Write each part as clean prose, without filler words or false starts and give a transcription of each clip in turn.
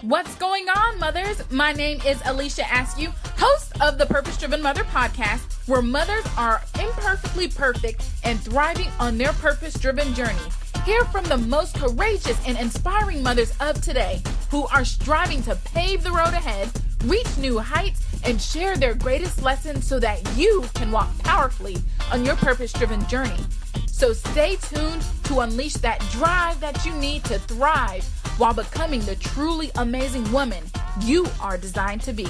What's going on, mothers? My name is Alicia Askew, host of the Purpose Driven Mother podcast, where mothers are imperfectly perfect and thriving on their purpose-driven journey. Hear from the most courageous and inspiring mothers of today who are striving to pave the road ahead, reach new heights, and share their greatest lessons so that you can walk powerfully on your purpose-driven journey. So stay tuned to unleash that drive that you need to thrive while becoming the truly amazing woman you are designed to be.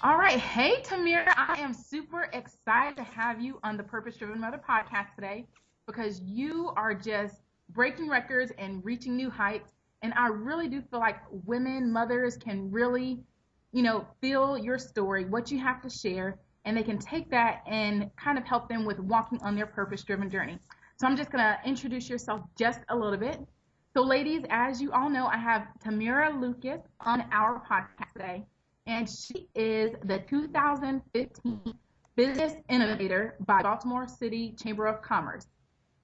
All right. Hey, Tammira, I am super excited to have you on the Purpose Driven Mother podcast today because you are just breaking records and reaching new heights. And I really do feel like women, mothers can really, feel your story, what you have to share, and they can take that and kind of help them with walking on their purpose-driven journey. So I'm just going to introduce yourself just a little bit. So ladies, as you all know, I have Tammira Lucas on our podcast today, and she is the 2015 Business Innovator by Baltimore City Chamber of Commerce.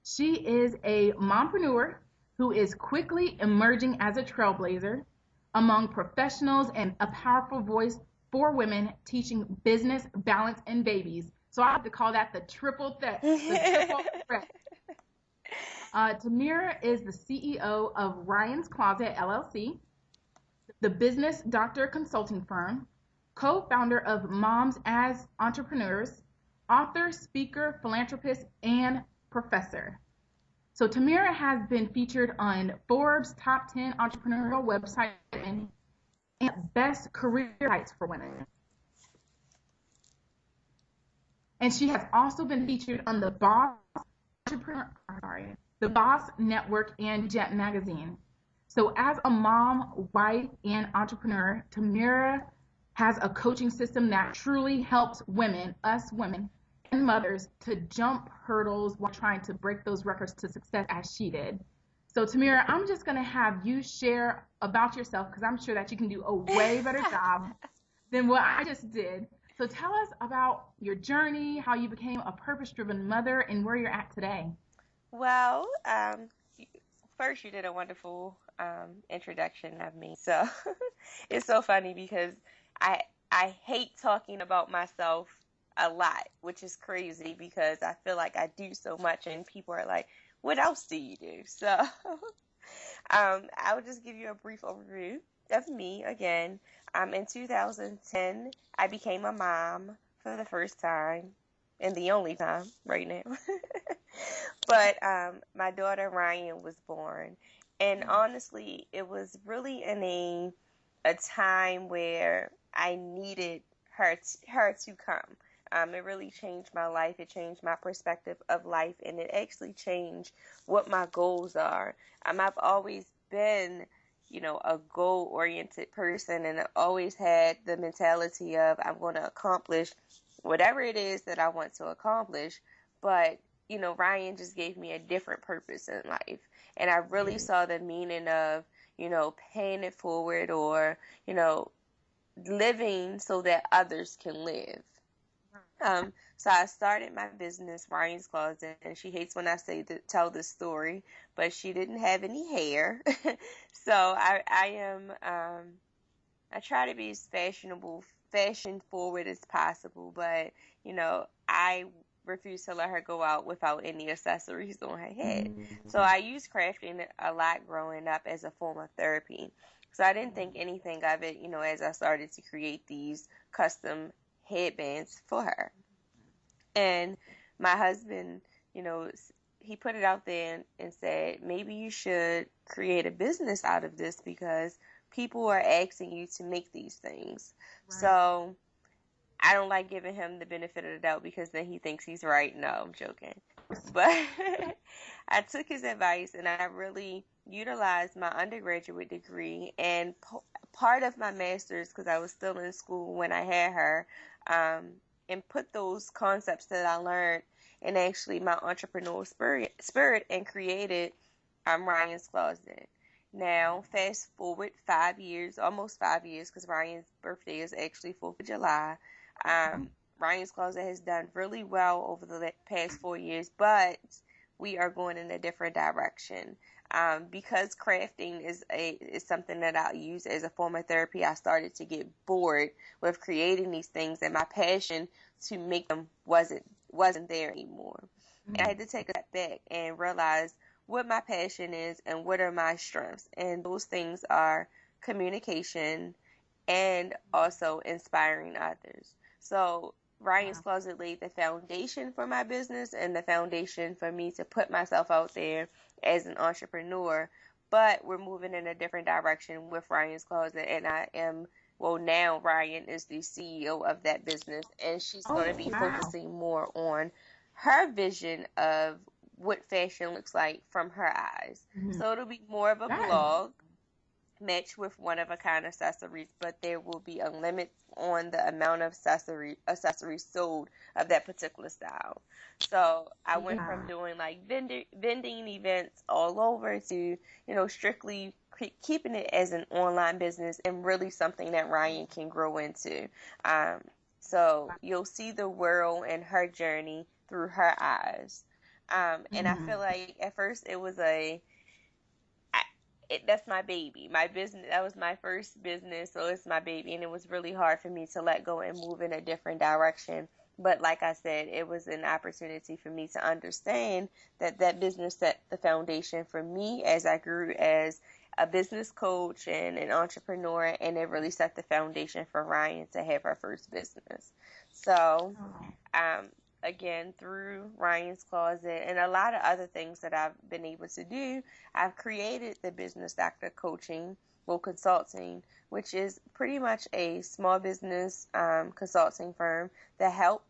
She is a mompreneur who is quickly emerging as a trailblazer among professionals and a powerful voice for women teaching business, balance, and babies. So I have to call that the triple threat. Tammira is the CEO of Ryann's Closet, LLC, the business doctor consulting firm, co-founder of Moms as Entrepreneurs, author, speaker, philanthropist, and professor. So Tammira has been featured on Forbes' top 10 entrepreneurial website and best career sites for women. And she has also been featured on the Boss Network and Jet Magazine. So as a mom, wife, and entrepreneur, Tammira has a coaching system that truly helps women, us women, and mothers to jump hurdles while trying to break those records to success as she did. So Tammira, I'm just going to have you share about yourself because I'm sure that you can do a way better job than what I just did. So tell us about your journey, how you became a purpose-driven mother, and where you're at today. Well, first you did a wonderful introduction of me. So it's so funny because I hate talking about myself a lot, which is crazy because I feel like I do so much and people are like, what else do you do? So I will just give you a brief overview of me again. In 2010, I became a mom for the first time and the only time right now. But my daughter Ryann was born. And honestly, it was really in a time where I needed her to come. It really changed my life. It changed my perspective of life, and it actually changed what my goals are. I've always been, a goal-oriented person, and I've always had the mentality of I'm going to accomplish whatever it is that I want to accomplish. But, Ryann just gave me a different purpose in life, and I really saw the meaning of, paying it forward or, living so that others can live. So I started my business, Ryann's Closet, and she hates when I tell this story, but she didn't have any hair. So I try to be as fashion forward as possible, but, I refuse to let her go out without any accessories on her head. So I used crafting a lot growing up as a form of therapy. So I didn't think anything of it, as I started to create these custom headbands for her. And my husband, he put it out there and said, maybe you should create a business out of this because people are asking you to make these things. Right. So I don't like giving him the benefit of the doubt because then he thinks he's right. No, I'm joking. But I took his advice and I really utilized my undergraduate degree and part of my master's because I was still in school when I had her, and put those concepts that I learned in actually my entrepreneurial spirit and created Ryann's Closet. Now, fast forward 5 years, almost 5 years, because Ryann's birthday is actually 4th of July. Ryann's Closet has done really well over the past 4 years, but we are going in a different direction. Because crafting is something that I use as a form of therapy, I started to get bored with creating these things, and my passion to make them wasn't there anymore. And I had to take a step back and realize what my passion is and what are my strengths. And those things are communication and also inspiring others. So Ryan's Closet laid the foundation for my business and the foundation for me to put myself out there as an entrepreneur. But we're moving in a different direction with Ryan's Closet, and now Ryann is the CEO of that business, and she's going to be focusing more on her vision of what fashion looks like from her eyes. So it'll be more of a blog matched with one-of-a-kind accessories, but there will be a limit on the amount of accessories sold of that particular style. So I went from doing like vending events all over to, strictly keeping it as an online business and really something that Ryann can grow into. So you'll see the world and her journey through her eyes. And I feel like at first it was that's my baby. My business, that was my first business, so it's my baby, and it was really hard for me to let go and move in a different direction. But like I said, it was an opportunity for me to understand that business set the foundation for me as I grew as a business coach and an entrepreneur, and it really set the foundation for Ryann to have her first business. So, again, through Ryan's Closet and a lot of other things that I've been able to do, I've created the Business Doctor Coaching, Consulting, which is pretty much a small business consulting firm that help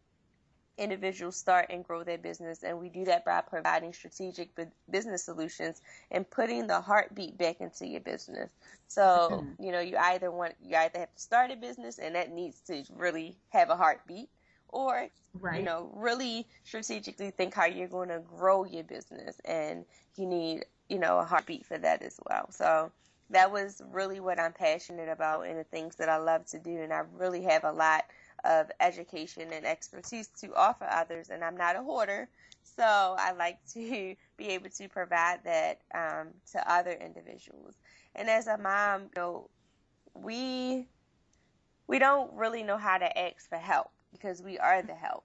individuals start and grow their business. And we do that by providing strategic business solutions and putting the heartbeat back into your business. So, you either have to start a business, and that needs to really have a heartbeat, or really strategically think how you're going to grow your business, and you need, a heartbeat for that as well. So that was really what I'm passionate about and the things that I love to do, and I really have a lot of education and expertise to offer others, and I'm not a hoarder, so I like to be able to provide that to other individuals. And as a mom, we don't really know how to ask for help, because we are the help.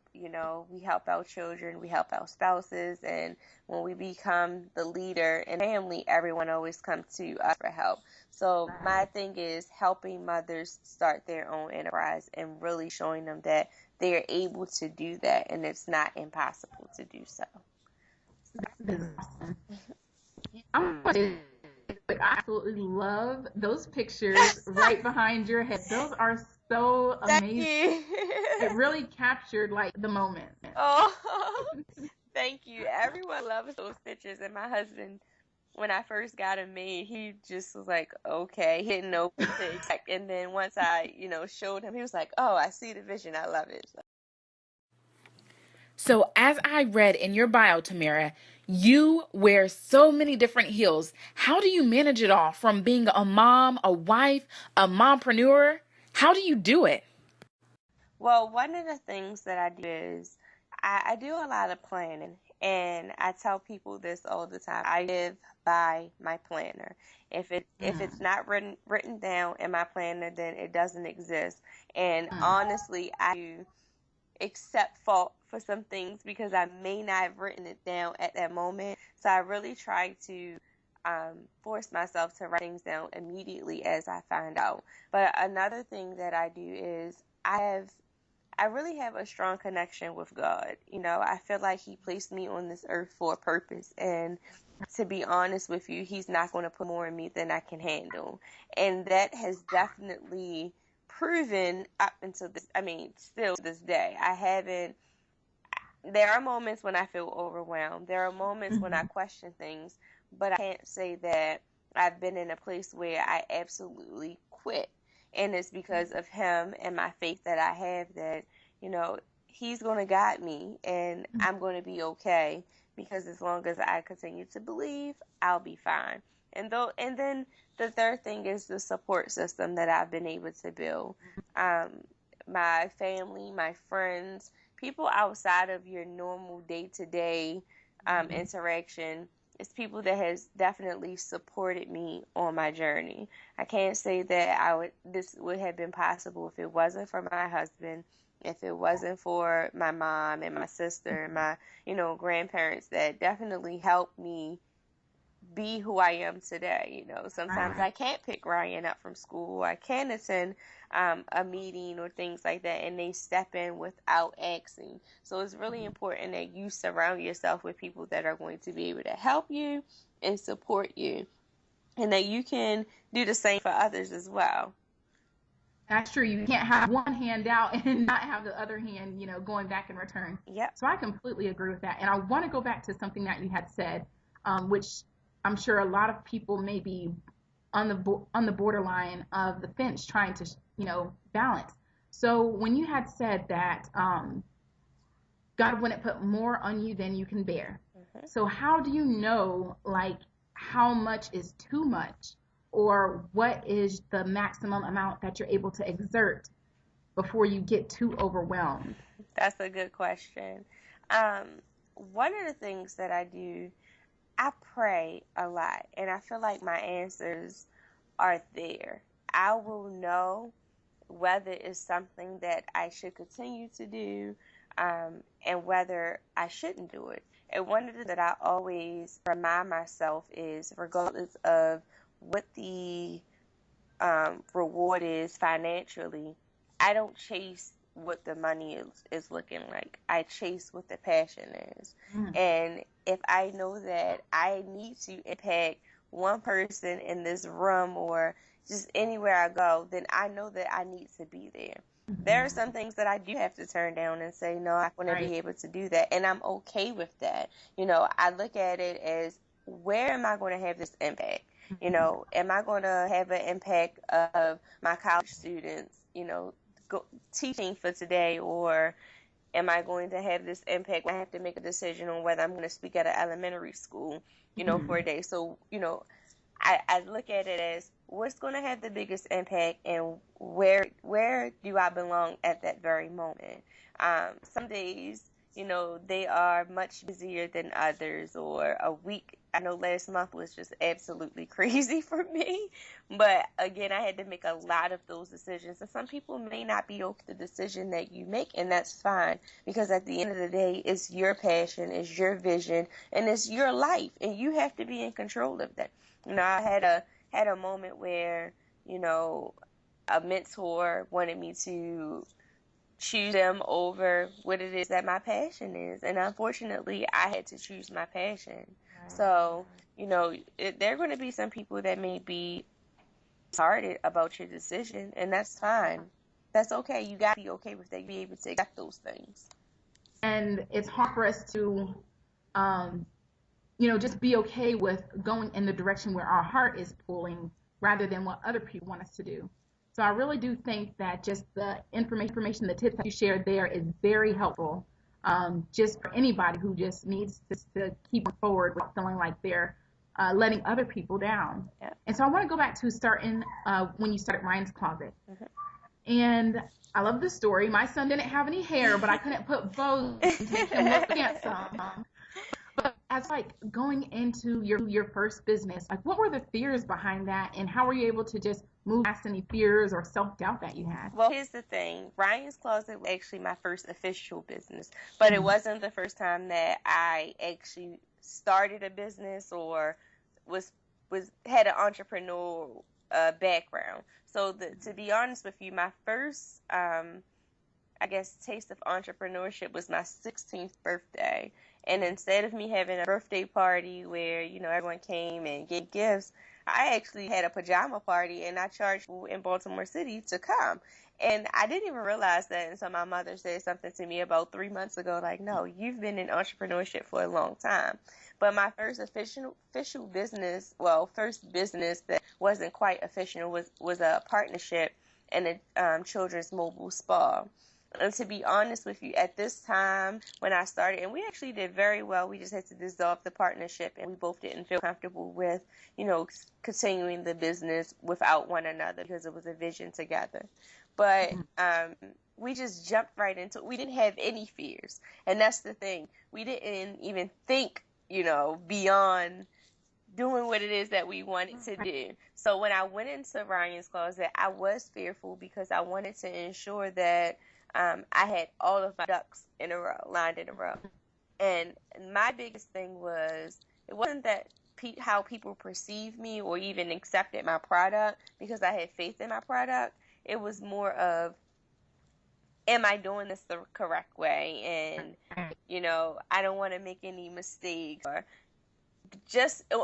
We help our children, we help our spouses, and when we become the leader in family, everyone always comes to us for help. So my thing is helping mothers start their own enterprise and really showing them that they're able to do that, and it's not impossible to do so. I absolutely love those pictures right behind your head. Those are so amazing. It really captured the moment. Oh, thank you. Everyone loves those pictures, and my husband, when I first got him made, he just was like, okay, he didn't know what to expect. And then once I, showed him, he was like, oh, I see the vision. I love it. So as I read in your bio, Tammira, you wear so many different heels. How do you manage it all, from being a mom, a wife, a mompreneur? How do you do it? Well, one of the things that I do is I do a lot of planning, and I tell people this all the time. I live by my planner. If it's not written down in my planner, then it doesn't exist. And honestly, I do accept fault for some things because I may not have written it down at that moment. So I really try to force myself to write things down immediately as I find out. But another thing that I do is I really have a strong connection with God. I feel like He placed me on this earth for a purpose, and to be honest with you, He's not going to put more in me than I can handle. And that has definitely proven up until still to this day. There are moments when I feel overwhelmed. There are moments when I question things, but I can't say that I've been in a place where I absolutely quit. And it's because of Him and my faith that I have that, He's going to guide me, and I'm going to be okay, because as long as I continue to believe, I'll be fine. And then the third thing is the support system that I've been able to build. My family, my friends, people outside of your normal day-to-day interaction. It's people that has definitely supported me on my journey. I can't say that this would have been possible if it wasn't for my husband, if it wasn't for my mom and my sister and my, grandparents that definitely helped me be who I am today. Sometimes I can't pick Ryann up from school. I can't attend a meeting or things like that, and they step in without asking. So it's really important that you surround yourself with people that are going to be able to help you and support you, and that you can do the same for others as well. That's true. You can't have one hand out and not have the other hand, going back in return. Yep. So I completely agree with that. And I want to go back to something that you had said, which I'm sure a lot of people may be on the borderline of the fence trying to, balance. So when you had said that God wouldn't put more on you than you can bear. Mm-hmm. So how do you know, how much is too much, or what is the maximum amount that you're able to exert before you get too overwhelmed? That's a good question. One of the things that I do, I pray a lot, and I feel like my answers are there. I will know whether it's something that I should continue to do, and whether I shouldn't do it. And one of the things that I always remind myself is, regardless of what the reward is financially, I don't chase what the money is looking like. I chase what the passion is. And if I know that I need to impact one person in this room or just anywhere I go, then I know that I need to be there. There are some things that I do have to turn down and say, no, I'm going to be able to do that. And I'm okay with that. I look at it as, where am I going to have this impact? Am I going to have an impact of my college students, teaching for today, or am I going to have this impact when I have to make a decision on whether I'm going to speak at an elementary school, for a day? So, I look at it as, what's going to have the biggest impact, and where do I belong at that very moment? Some days, they are much busier than others, or a week. I know last month was just absolutely crazy for me, but again, I had to make a lot of those decisions, and some people may not be okay with the decision that you make, and that's fine, because at the end of the day, it's your passion, it's your vision, and it's your life, and you have to be in control of that. I had a moment where, a mentor wanted me to choose them over what it is that my passion is. And unfortunately, I had to choose my passion. Right. So, there are going to be some people that may be disheartened about your decision, and that's fine. That's okay. You got to be okay with that. You be able to accept those things. And it's hard for us to, just be okay with going in the direction where our heart is pulling rather than what other people want us to do. So I really do think that just the information, the tips that you shared there is very helpful, just for anybody who just needs to keep forward with feeling like they're letting other people down. Yeah. And so I want to go back to starting when you started Ryan's Closet. Mm-hmm. And I love the story. My son didn't have any hair, but I couldn't put bows and make him look handsome. But as going into your first business, what were the fears behind that, and how were you able to just move past any fears or self-doubt that you had? Well, here's the thing. Ryan's Closet was actually my first official business, but it wasn't the first time that I actually started a business or had an entrepreneurial background. So to be honest with you, my first taste of entrepreneurship was my 16th birthday. And instead of me having a birthday party where, everyone came and gave gifts, I actually had a pajama party, and I charged people in Baltimore City to come. And I didn't even realize that until my mother said something to me about 3 months ago, no, you've been in entrepreneurship for a long time. But my first official business, first business that wasn't quite official was a partnership in a children's mobile spa. And to be honest with you, at this time when I started, and we actually did very well, we just had to dissolve the partnership, and we both didn't feel comfortable with, continuing the business without one another, because it was a vision together. But we just jumped right into it. We didn't have any fears. And that's the thing. We didn't even think beyond doing what it is that we wanted to do. So when I went into Ryan's closet, I was fearful because I wanted to ensure that I had all of my ducks lined in a row. And my biggest thing was, it wasn't that how people perceived me or even accepted my product because I had faith in my product. It was more of, am I doing this the correct way? And, I don't want to make any mistakes, or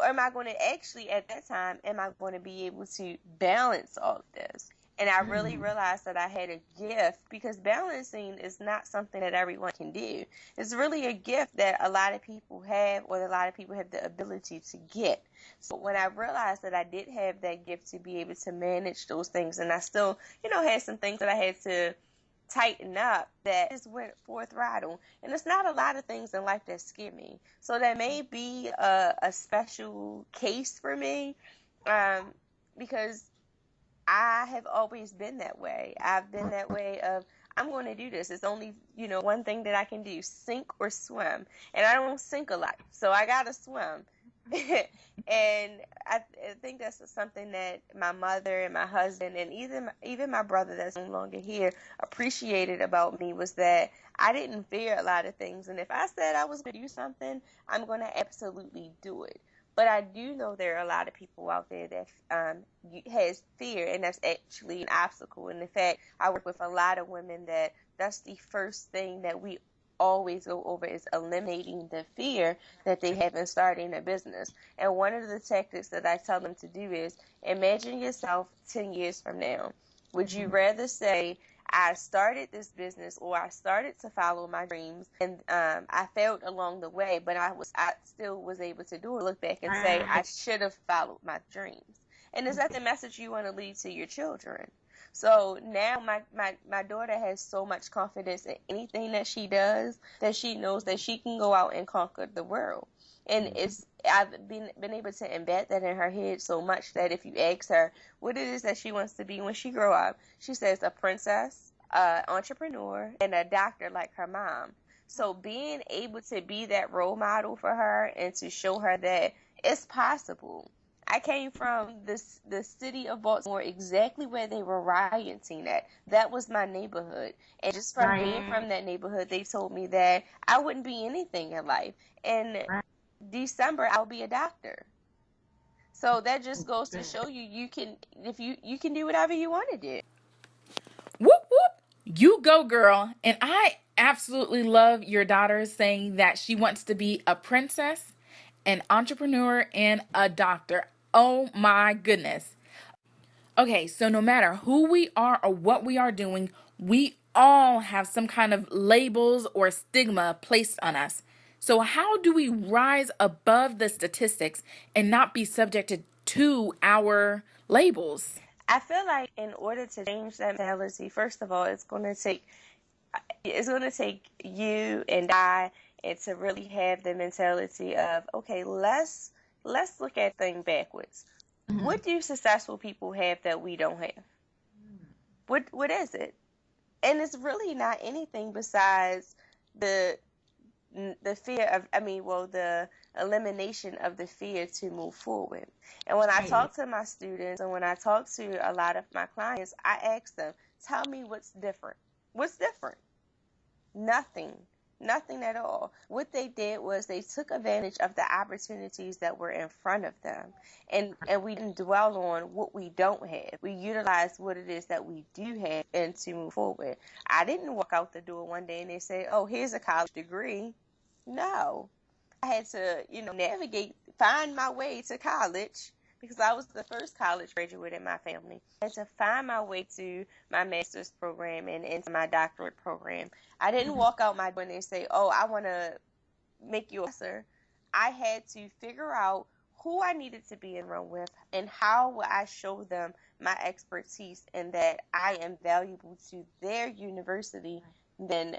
am I going to actually, at that time, am I going to be able to balance all of this? And I really realized that I had a gift, because balancing is not something that everyone can do. It's really a gift that a lot of people have, or a lot of people have the ability to get. So when I realized that I did have that gift to be able to manage those things, and I still, had some things that I had to tighten up, that just went full throttle. And it's not a lot of things in life that scare me. So that may be a special case for me, because I have always been that way. I've been that way of, I'm going to do this. It's only, one thing that I can do, sink or swim. And I don't sink a lot, so I got to swim. And I think that's something that my mother and my husband and even my brother that's no longer here appreciated about me, was that I didn't fear a lot of things. And if I said I was going to do something, I'm going to absolutely do it. But I do know there are a lot of people out there that has fear, and that's actually an obstacle. And in fact, I work with a lot of women that's the first thing that we always go over, is eliminating the fear that they have in starting a business. And one of the tactics that I tell them to do is, imagine yourself 10 years from now. Would you rather say, I started this business, or I started to follow my dreams, and I failed along the way, but I still was able to do it, look back and say, I should have followed my dreams? And is that the message you want to leave to your children? So now my daughter has so much confidence in anything that she does, that she knows that she can go out and conquer the world. And I've been able to embed that in her head so much that if you ask her what it is that she wants to be when she grow up, she says a princess, entrepreneur, and a doctor like her mom. So being able to be that role model for her and to show her that it's possible. I came from the city of Baltimore, exactly where they were rioting at. That was my neighborhood. And just from being from that neighborhood, they told me that I wouldn't be anything in life. In December, I'll be a doctor. So that just goes to show you can do whatever you want to do. Whoop, whoop. You go, girl. And I absolutely love your daughter saying that she wants to be a princess, an entrepreneur, and a doctor. Oh my goodness. Okay, so no matter who we are or what we are doing, we all have some kind of labels or stigma placed on us. So how do we rise above the statistics and not be subjected to our labels? I feel like in order to change that mentality, first of all, it's going to take you and I, and to really have the mentality of, okay, let's look at things backwards. Mm-hmm. What do successful people have that we don't have? What is it? And it's really not anything besides the fear of, the elimination of the fear to move forward. And when I talk to my students, and when I talk to a lot of my clients, I ask them, tell me what's different. What's different? Nothing at all. What they did was they took advantage of the opportunities that were in front of them. And we didn't dwell on what we don't have. We utilized what it is that we do have and to move forward. I didn't walk out the door one day and they say, oh, here's a college degree. No. I had to, find my way to college, because I was the first college graduate in my family. I had to find my way to my master's program and into my doctorate program. I didn't walk out my door and they say, oh, I want to make you a professor. I had to figure out who I needed to be in room with and how would I show them my expertise and that I am valuable to their university than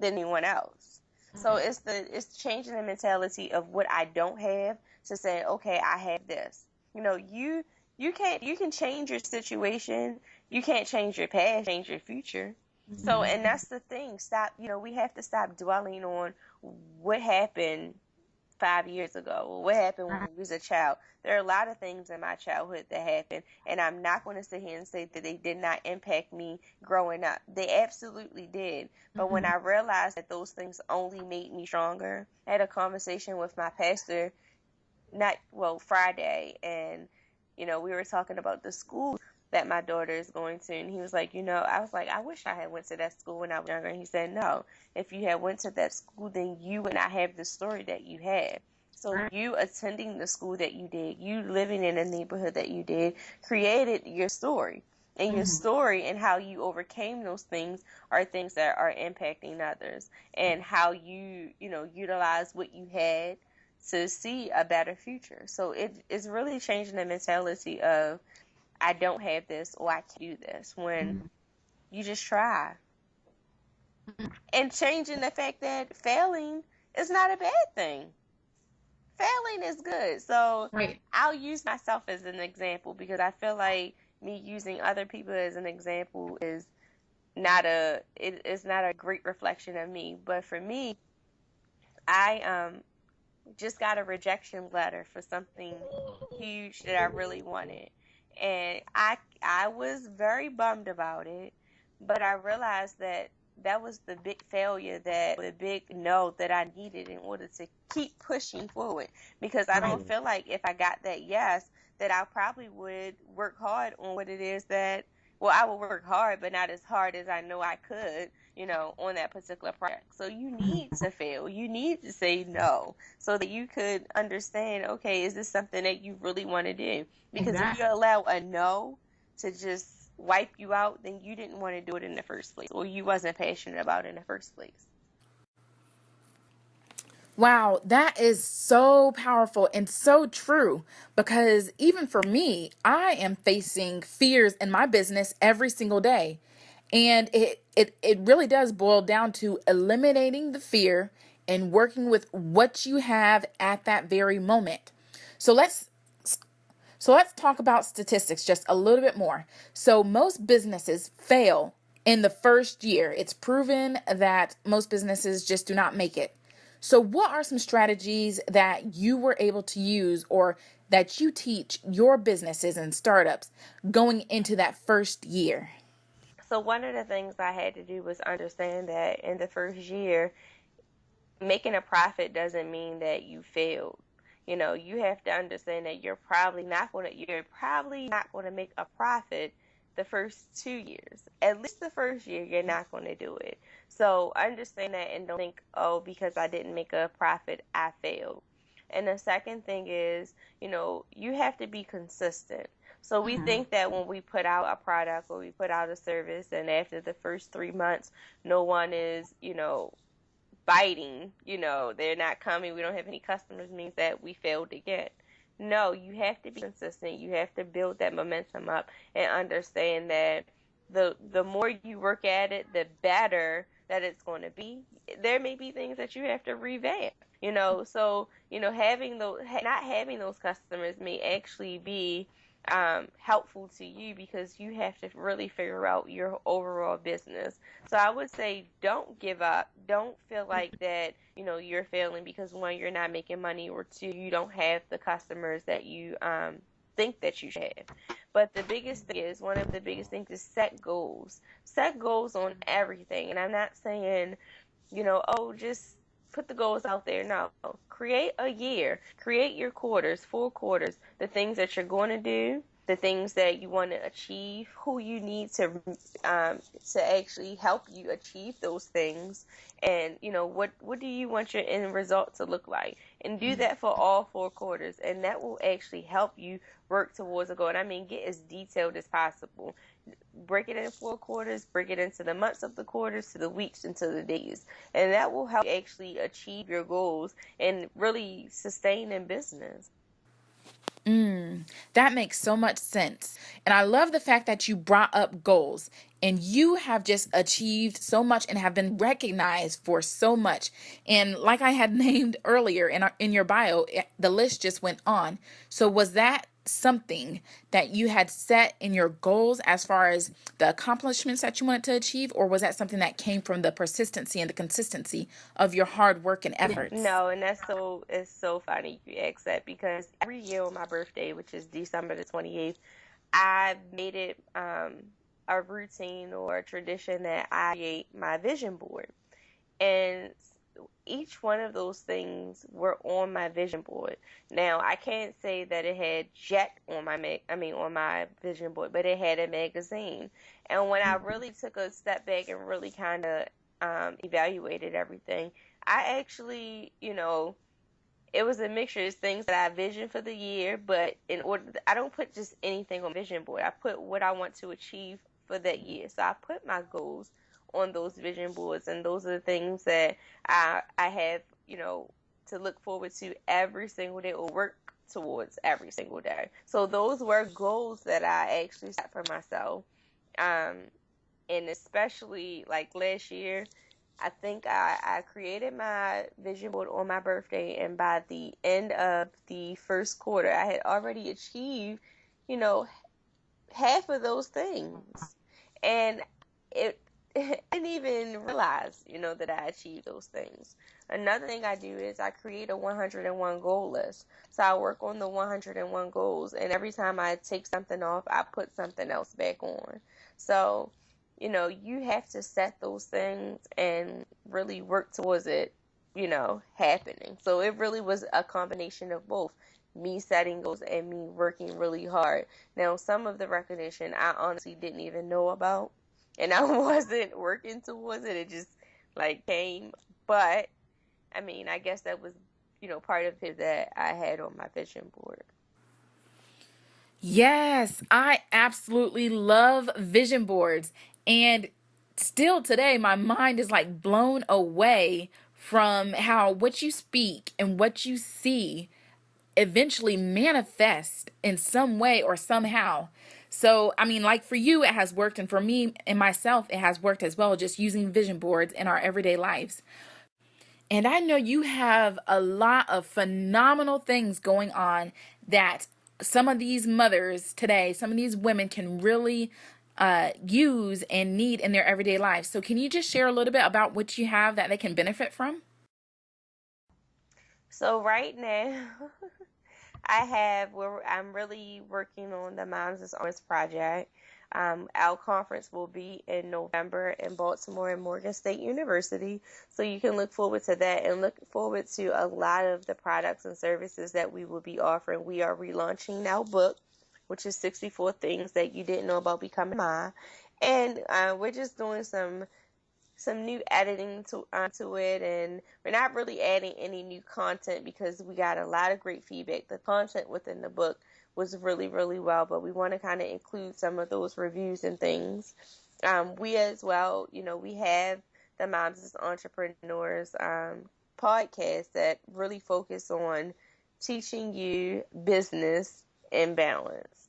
anyone else. So it's changing the mentality of what I don't have to say, okay, I have this. You can change your situation. You can't change your past, change your future. Mm-hmm. So, and that's the thing. We have to stop dwelling on what happened 5 years ago, or what happened when you was a child. There are a lot of things in my childhood that happened, and I'm not going to sit here and say that they did not impact me growing up. They absolutely did. But when I realized that those things only made me stronger, I had a conversation with my pastor, Friday, and, we were talking about the school that my daughter is going to, and he was like, I was like, I wish I had went to that school when I was younger. And he said, no, if you had went to that school, then you would not have the story that you had. So you attending the school that you did, you living in a neighborhood that you did, created your story. And your story and how you overcame those things are things that are impacting others, and how you, utilize what you had to see a better future. So it's really changing the mentality of, I don't have this, or I can't do this, when you just try. And changing the fact that failing is not a bad thing. Failing is good. So I'll use myself as an example, because I feel like me using other people as an example is not a great reflection of me. But for me, I just got a rejection letter for something huge that I really wanted. And I was very bummed about it, but I realized that was the big failure, the big no that I needed in order to keep pushing forward. Because I don't feel like if I got that yes, that I probably would work hard on what it is that, I would work hard, but not as hard as I know I could, on that particular project. So you need to fail. You need to say no, so that you could understand, okay, is this something that you really want to do? Because if you allow a no to just wipe you out, then you didn't want to do it in the first place, or you wasn't passionate about it in the first place. Wow, that is so powerful and so true, because even for me, I am facing fears in my business every single day. And it really does boil down to eliminating the fear and working with what you have at that very moment. So let's talk about statistics just a little bit more. So most businesses fail in the first year. It's proven that most businesses just do not make it. So what are some strategies that you were able to use, or that you teach your businesses and startups going into that first year? So one of the things I had to do was understand that in the first year, making a profit doesn't mean that you failed. You have to understand that you're probably not going to make a profit the first 2 years. At least the first year, you're not going to do it. So understand that, and don't think, oh, because I didn't make a profit, I failed. And the second thing is, you have to be consistent. So we think that when we put out a product or we put out a service, and after the first 3 months, no one is, biting, they're not coming, we don't have any customers, means that we failed again. No, you have to be consistent. You have to build that momentum up and understand that the more you work at it, the better that it's going to be. There may be things that you have to revamp, so, not having those customers may actually be helpful to you, because you have to really figure out your overall business. So I would say, don't give up. Don't feel like that, you're failing because, one, you're not making money, or two, you don't have the customers that you think that you should have. But one of the biggest things is set goals. Set goals on everything. And I'm not saying, just put the goals out there. No, create a year, create your quarters, 4 quarters, the things that you're going to do, the things that you want to achieve, who you need to actually help you achieve those things, and what do you want your end result to look like, and do that for all 4 quarters, and that will actually help you work towards a goal. And I mean, get as detailed as possible. Break it into 4 quarters, break it into the months of the quarters, to the weeks, and to the days. And that will help you actually achieve your goals and really sustain in business. That makes so much sense. And I love the fact that you brought up goals, and you have just achieved so much and have been recognized for so much. And like I had named earlier in your bio, the list just went on. So was that something that you had set in your goals as far as the accomplishments that you wanted to achieve, or was that something that came from the persistency and the consistency of your hard work and efforts? No, and it's so funny you ask that because every year on my birthday, which is December the 28th, I made it a routine or a tradition that I create my vision board. And each one of those things were on my vision board. Now, I can't say that it had jet on on my vision board, but it had a magazine. And when I really took a step back and really kind of evaluated everything, I actually, it was a mixture of things that I visioned for the year, but I don't put just anything on vision board. I put what I want to achieve for that year. So I put my goals on those vision boards, and those are the things that I have, to look forward to every single day or work towards every single day. So those were goals that I actually set for myself. And especially like last year, I think I created my vision board on my birthday, and by the end of the first quarter, I had already achieved, half of those things. And I didn't even realize, that I achieved those things. Another thing I do is I create a 101 goal list. So I work on the 101 goals, and every time I take something off, I put something else back on. So, you have to set those things and really work towards it, happening. So it really was a combination of both me setting goals and me working really hard. Now, some of the recognition I honestly didn't even know about, and I wasn't working towards it. It just came. But I guess that was, part of it that I had on my vision board. Yes, I absolutely love vision boards. And still today, my mind is blown away from how what you speak and what you see eventually manifest in some way or somehow. So, for you, it has worked. And for me and myself, it has worked as well, just using vision boards in our everyday lives. And I know you have a lot of phenomenal things going on that some of these mothers today, some of these women can really use and need in their everyday lives. So can you just share a little bit about what you have that they can benefit from? So right now, I'm really working on the Moms is Honest project. Our conference will be in November in Baltimore and Morgan State University. So you can look forward to that and look forward to a lot of the products and services that we will be offering. We are relaunching our book, which is 64 Things That You Didn't Know About Becoming Mom. And we're just doing some new editing to it, and we're not really adding any new content because we got a lot of great feedback. The content within the book was really, really well, but we want to kind of include some of those reviews and things. We as well, we have the Moms as Entrepreneurs podcast that really focus on teaching you business and balance,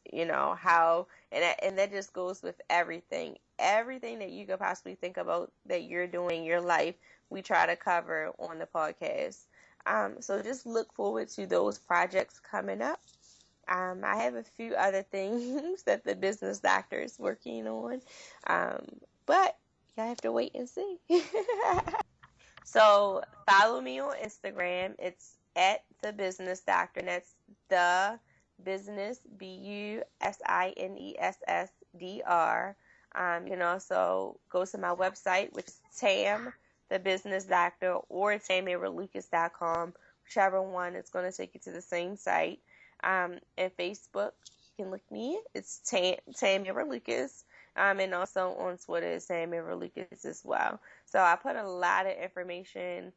how, and that just goes with everything that you could possibly think about that you're doing in your life. We try to cover on the podcast. So just look forward to those projects coming up. I have a few other things that the business doctor is working on, but y'all have to wait and see. So follow me on Instagram. It's at the business doctor, and that's the business BUSINESSDR. You can also go to my website, which is Tam the Business Doctor, or TammiraLucas.com, whichever one. It's going to take you to the same site. And Facebook, you can look me. It's Tammira Lucas. And also on Twitter, it's Tammira Lucas as well. So I put a lot of information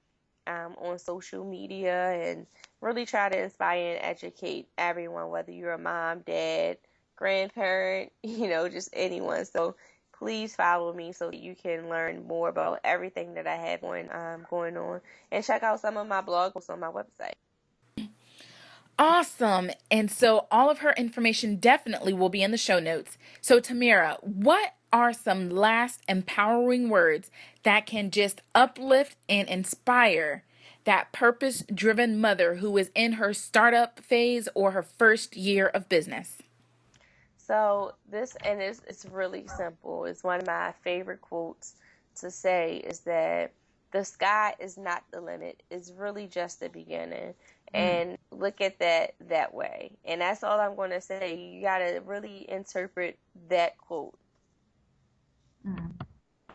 on social media and really try to inspire and educate everyone, whether you're a mom, dad, grandparent, just anyone. So please follow me so that you can learn more about everything that I have going on, and check out some of my blog posts on my website. Awesome. And so all of her information definitely will be in the show notes. So Tammira, what are some last empowering words that can just uplift and inspire that purpose-driven mother who is in her startup phase or her first year of business? So it's really simple. It's one of my favorite quotes to say is that the sky is not the limit. It's really just the beginning. And look at that way. And that's all I'm going to say. You got to really interpret that quote.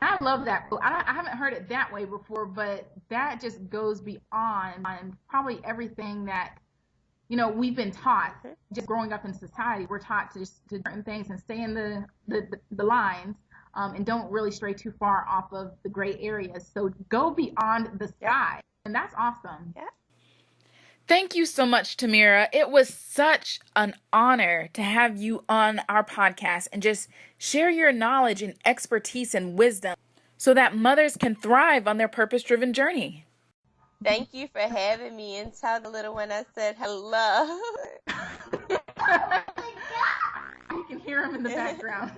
I love that quote. I haven't heard it that way before, but that just goes beyond probably everything that we've been taught. Just growing up in society, we're taught to just do certain things and stay in the lines, and don't really stray too far off of the gray areas. So go beyond the sky, and that's awesome. Yeah. Thank you so much, Tammira. It was such an honor to have you on our podcast and just share your knowledge and expertise and wisdom so that mothers can thrive on their purpose-driven journey. Thank you for having me, and tell the little one I said hello. You can hear him in the background.